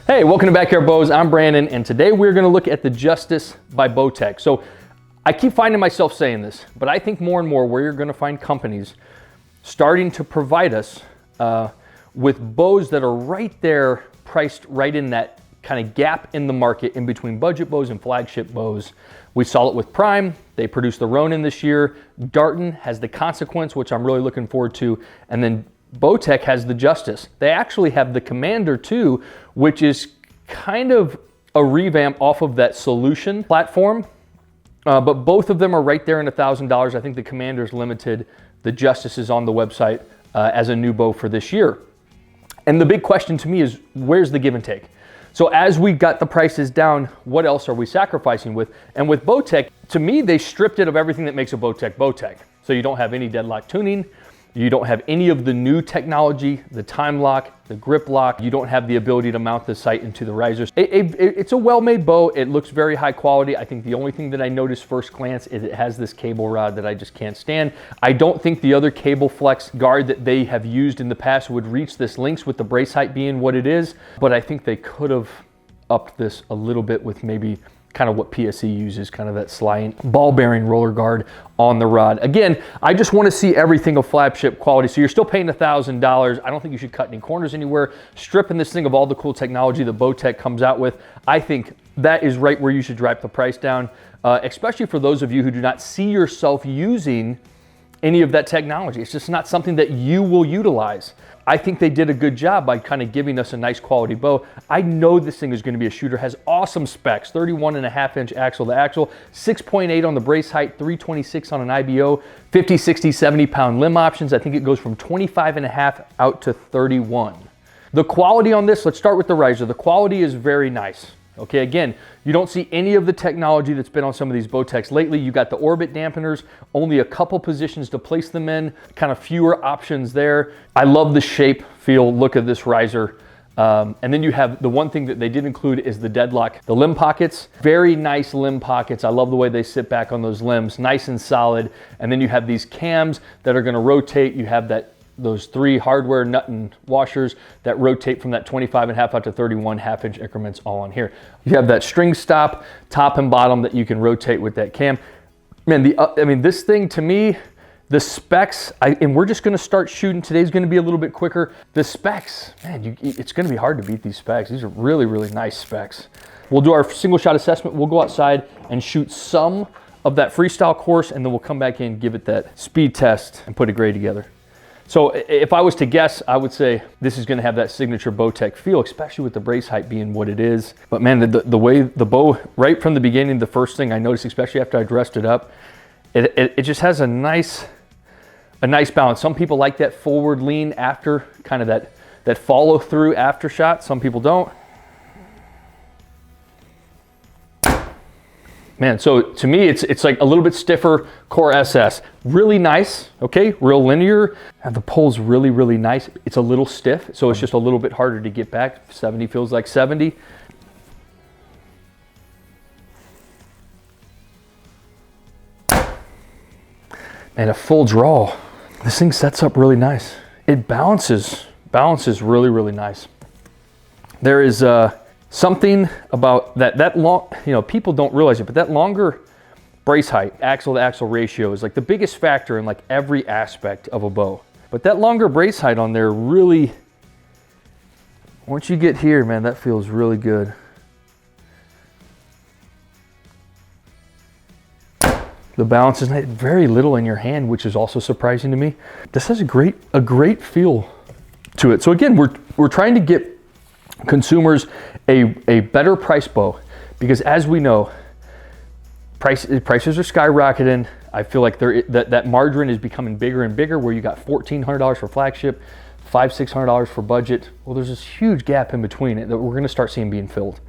Hey, welcome to Backyard Bows. I'm Brandon, and today we're gonna look at the Justice by Bowtech. So I keep finding myself saying this, but I think more and more where you're gonna find companies starting to provide us with bows that are right there, priced right in that kind of gap in the market in between budget bows and flagship bows. We saw it with Prime. They produced the Ronin this year. Darton has the Consequence, which I'm really looking forward to. And then Bowtech has the Justice. They actually have the Commander too, which is kind of a revamp off of that Solution platform. But both of them are right there in $1,000. I think the Commander is limited. The Justice is on the website as a new bow for this year. And the big question to me is, where's the give and take? So as we got the prices down, what else are we sacrificing with? And with Bowtech, to me, they stripped it of everything that makes a Bowtech Bowtech. So you don't have any deadlock tuning. You don't have any of the new technology, the time lock, the grip lock. You don't have the ability to mount the sight into the risers. It's a well-made bow. It looks very high quality. I think the only thing that I noticed first glance is it has this cable rod that I just can't stand. I don't think the other cable flex guard that they have used in the past would reach this length with the brace height being what it is, but I think they could have upped this a little bit with maybe kind of what PSE uses, kind of that sliding ball bearing roller guard on the rod. Again, I just want to see everything of flagship quality. So you're still paying $1,000. I don't think you should cut any corners anywhere. Stripping this thing of all the cool technology that Bowtech comes out with, I think that is right where you should drive the price down, especially for those of you who do not see yourself using any of that technology. It's just not something that you will utilize. I think they did a good job by kind of giving us a nice quality bow. I know this thing is going to be a shooter, has awesome specs, 31.5-inch axle to axle, 6.8 on the brace height, 326 on an IBO, 50, 60, 70 pound limb options. I think it goes from 25.5 out to 31. The quality on this, let's start with the riser. The quality is very nice. Okay, again, you don't see any of the technology that's been on some of these Bowtechs lately. You got the orbit dampeners, only a couple positions to place them in, kind of fewer options there. I love the shape, feel, look of this riser. And then you have the one thing that they did include is the deadlock, the limb pockets. Very nice limb pockets. I love the way they sit back on those limbs, nice and solid. And then you have these cams that are gonna rotate. You have those 3 hardware nut and washers that rotate from that 25.5 out to 31 half-inch increments all on here. You have that string stop, top and bottom that you can rotate with that cam. Man, I mean, this thing to me, the specs, and we're just gonna start shooting. Today's gonna be a little bit quicker. The specs, man, it's gonna be hard to beat these specs. These are really, really nice specs. We'll do our single shot assessment. We'll go outside and shoot some of that freestyle course, and then we'll come back in, give it that speed test, and put a grade together. So if I was to guess, I would say this is going to have that signature Bowtech feel, especially with the brace height being what it is. But man, the way the bow, right from the beginning, the first thing I noticed, especially after I dressed it up, it just has a nice balance. Some people like that forward lean after, kind of that follow through after shot. Some people don't. Man, so to me, it's like a little bit stiffer Core SS. Really nice, okay, real linear. And the pole's really, really nice. It's a little stiff, so it's just a little bit harder to get back. 70 feels like 70. And a full draw. This thing sets up really nice. It balances really, really nice. There is something about that long, you know, people don't realize it, but that longer brace height, axle to axle ratio is like the biggest factor in like every aspect of a bow. But that longer brace height on there really, once you get here, man, that feels really good. The balance is very little in your hand, which is also surprising to me. This has a great feel to it. So again, we're trying to get consumers a better price bow, because as we know, prices are skyrocketing. I feel like that margin is becoming bigger and bigger, where you got $1,400 for flagship, $500-600 for budget. Well, there's this huge gap in between it that we're going to start seeing being filled.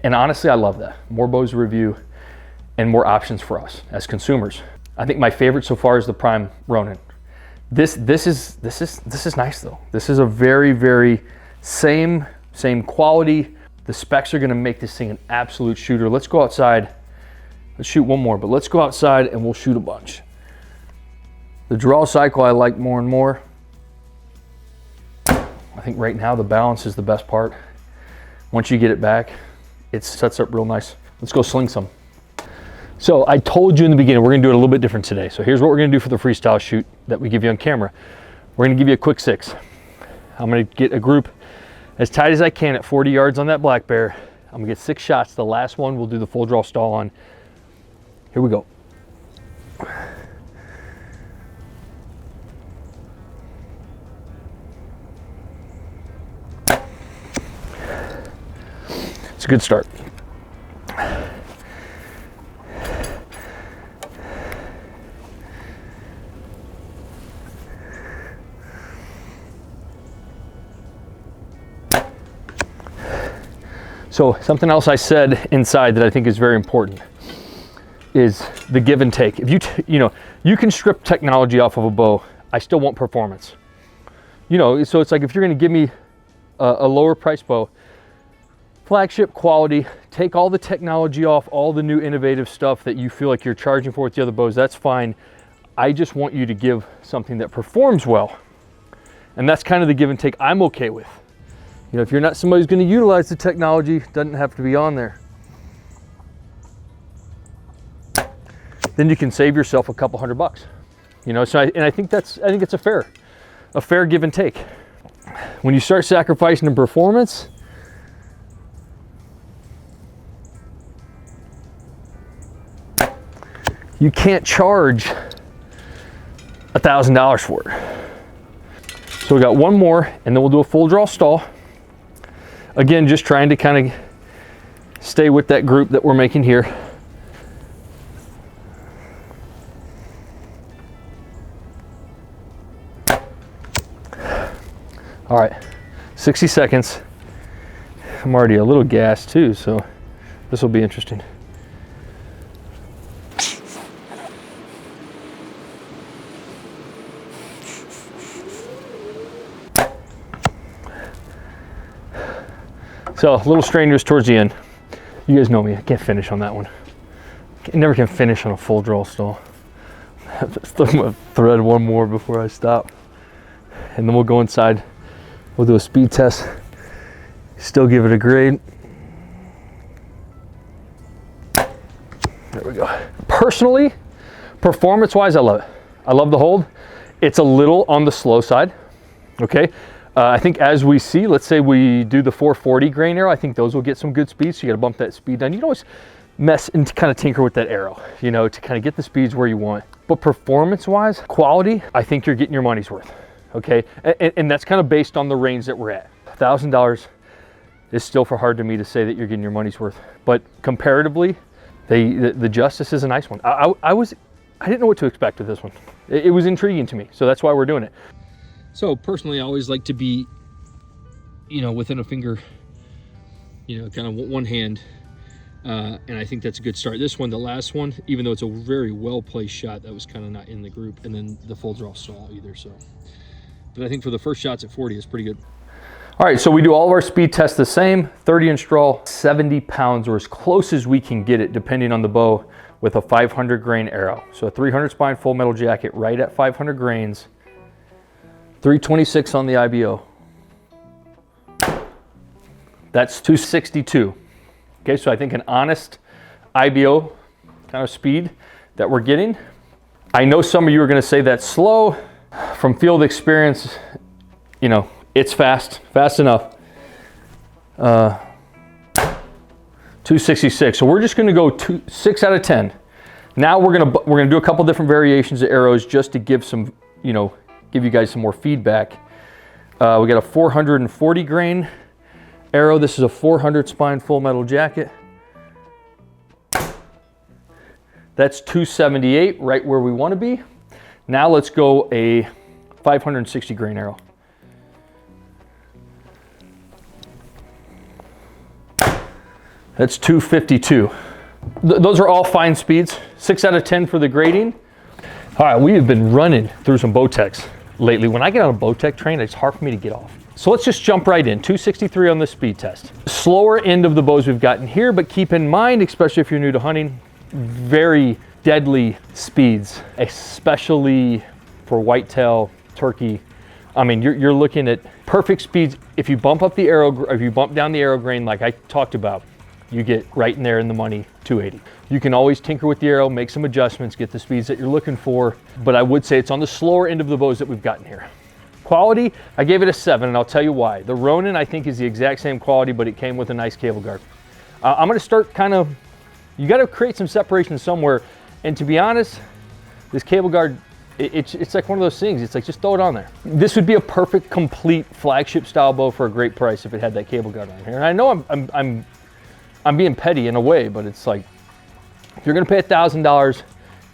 And honestly, I love that. More bows to review and more options for us as consumers. I think my favorite so far is the Prime Ronin. This is nice though. This is a very, very same quality. The specs are gonna make this thing an absolute shooter. Let's go outside. Let's shoot one more, but let's go outside and we'll shoot a bunch. The draw cycle I like more and more. I think right now the balance is the best part. Once you get it back, it sets up real nice. Let's go sling some. So I told you in the beginning, we're gonna do it a little bit different today. So here's what we're gonna do for the freestyle shoot that we give you on camera. We're gonna give you a quick 6. I'm gonna get a group as tight as I can at 40 yards on that black bear. I'm gonna get 6 shots. The last one we'll do the full draw stall on. Here we go. It's a good start. So something else I said inside that I think is very important is the give and take. If you can strip technology off of a bow, I still want performance. So it's like if you're gonna give me a lower price bow, flagship quality, take all the technology off, all the new innovative stuff that you feel like you're charging for with the other bows, that's fine. I just want you to give something that performs well. And that's kind of the give and take I'm okay with. If you're not somebody who's going to utilize the technology, it doesn't have to be on there. Then you can save yourself a couple $100. So I think it's a fair give and take. When you start sacrificing in performance, you can't charge $1,000 for it. So we got one more, and then we'll do a full draw stall. Again, just trying to kind of stay with that group that we're making here. All right, 60 seconds. I'm already a little gassed too, so this will be interesting. So a little strenuous towards the end. You guys know me, I can't finish on that one. I never can finish on a full draw stall. I'm gonna thread one more before I stop. And then we'll go inside. We'll do a speed test. Still give it a grade. There we go. Personally, performance-wise, I love it. I love the hold. It's a little on the slow side, okay? I think as we see, let's say we do the 440 grain arrow, I think those will get some good speed, so you gotta bump that speed down. You can always mess and kind of tinker with that arrow, to kind of get the speeds where you want. But performance-wise, quality, I think you're getting your money's worth, okay? And that's kind of based on the range that we're at. $1,000 is still for hard to me to say that you're getting your money's worth. But comparatively, the Justice is a nice one. I didn't know what to expect with this one. It was intriguing to me, so that's why we're doing it. So personally, I always like to be, within a finger, kind of one hand. And I think that's a good start. This one, the last one, even though it's a very well-placed shot, that was kind of not in the group. And then the full draw stall either, so. But I think for the first shots at 40, it's pretty good. All right, so we do all of our speed tests the same. 30-inch draw, 70 pounds, or as close as we can get it, depending on the bow, with a 500 grain arrow. So a 300 spine full metal jacket right at 500 grains. 326 on the IBO. That's 262. Okay, so I think an honest IBO kind of speed that we're getting. I know some of you are going to say that's slow. From field experience, it's fast enough. 266. So we're just going to go 6 out of 10. Now we're gonna do a couple different variations of arrows just to give some, give you guys some more feedback. We got a 440 grain arrow. This is a 400 spine full metal jacket. That's 278, right where we want to be. Now let's go a 560 grain arrow. That's 252. Those are all fine speeds. 6 out of 10 for the grading. All right, we have been running through some Bowtechs lately. When I get on a Bowtech train, it's hard for me to get off. So let's just jump right in. 263 on the speed test. Slower end of the bows we've gotten here, but keep in mind, especially if you're new to hunting, very deadly speeds, especially for whitetail, turkey. I mean, you're looking at perfect speeds if you bump up the arrow, or if you bump down the arrow grain like I talked about, you get right in there in the money, 280. You can always tinker with the arrow, make some adjustments, get the speeds that you're looking for, but I would say it's on the slower end of the bows that we've gotten here. Quality, I gave it a 7, and I'll tell you why. The Ronin, I think, is the exact same quality, but it came with a nice cable guard. I'm gonna start you gotta create some separation somewhere, and to be honest, this cable guard, it's like one of those things. It's like, just throw it on there. This would be a perfect, complete flagship style bow for a great price if it had that cable guard on here. And I know I'm being petty in a way, but it's like, if you're gonna pay $1,000,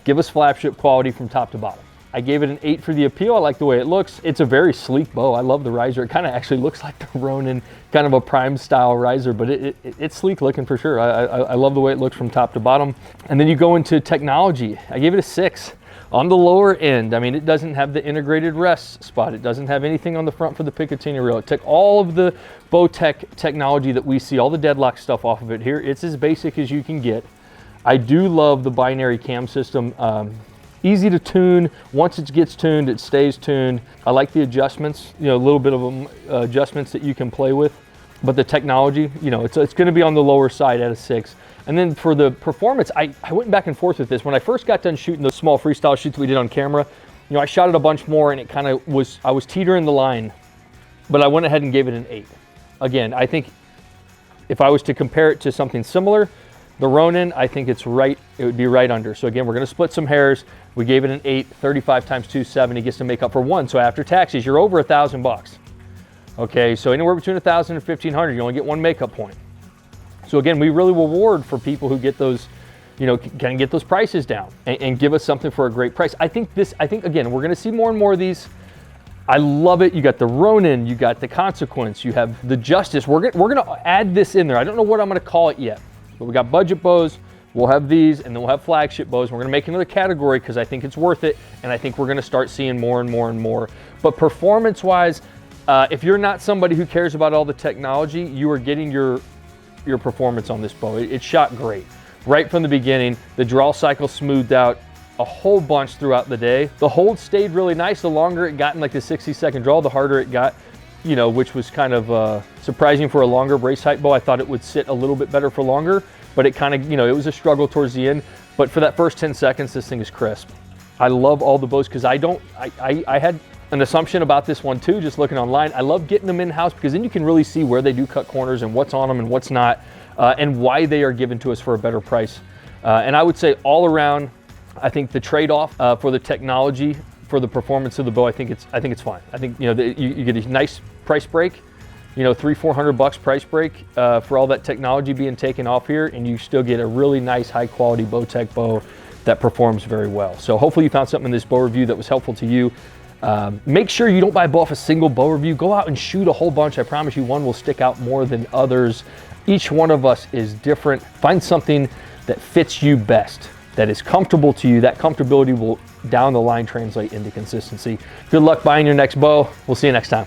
give us flagship quality from top to bottom. I gave it an 8 for the appeal. I like the way it looks. It's a very sleek bow. I love the riser. It kind of actually looks like the Ronin, kind of a prime style riser, but it's sleek looking for sure. I love the way it looks from top to bottom. And then you go into technology. I gave it a 6. On the lower end, I mean, it doesn't have the integrated rest spot. It doesn't have anything on the front for the Picatinny reel. It took all of the Bowtech technology that we see, all the deadlock stuff off of it here. It's as basic as you can get. I do love the binary cam system. Easy to tune. Once it gets tuned, it stays tuned. I like the adjustments, you know, a little bit of adjustments that you can play with. But the technology, you know, it's going to be on the lower side at a 6. And then for the performance, I went back and forth with this. When I first got done shooting those small freestyle shoots we did on camera, you know, I shot it a bunch more and it kind of was, I was teetering the line, but I went ahead and gave it an 8. Again, I think if I was to compare it to something similar, the Ronin, I think it's right, it would be right under. So again, we're going to split some hairs. We gave it an 8, 35 times 270 gets to make up for 1. So after taxes, you're over $1,000. Okay, so anywhere between 1,000 and 1,500, you only get 1 makeup point. So again, we really reward for people who get those, you know, can get those prices down and give us something for a great price. I think again, we're going to see more and more of these. I love it. You got the Ronin, you got the Consequence, you have the Justice. We're going to add this in there. I don't know what I'm going to call it yet, but we got budget bows. We'll have these, and then we'll have flagship bows. We're going to make another category because I think it's worth it, and I think we're going to start seeing more and more and more. But performance-wise, if you're not somebody who cares about all the technology, you are getting your performance on this bow. It shot great. Right from the beginning, the draw cycle smoothed out a whole bunch throughout the day. The hold stayed really nice. The longer it got in like the 60-second draw, the harder it got, you know, which was kind of surprising for a longer brace height bow. I thought it would sit a little bit better for longer, but it kind of, you know, it was a struggle towards the end. But for that first 10 seconds, this thing is crisp. I love all the bows because I had an assumption about this one too, just looking online. I love getting them in-house because then you can really see where they do cut corners and what's on them and what's not, and why they are given to us for a better price. And I would say all around, I think the trade-off for the technology, for the performance of the bow, I think it's fine. I think, you know, you get a nice price break, you know, $300-400 price break for all that technology being taken off here, and you still get a really nice high-quality Bowtech bow that performs very well. So hopefully you found something in this bow review that was helpful to you. Make sure you don't buy a bow off a single bow review. Go out and shoot a whole bunch. I promise you one will stick out more than others. Each one of us is different. Find something that fits you best, that is comfortable to you. That comfortability will down the line translate into consistency. Good luck buying your next bow. We'll see you next time.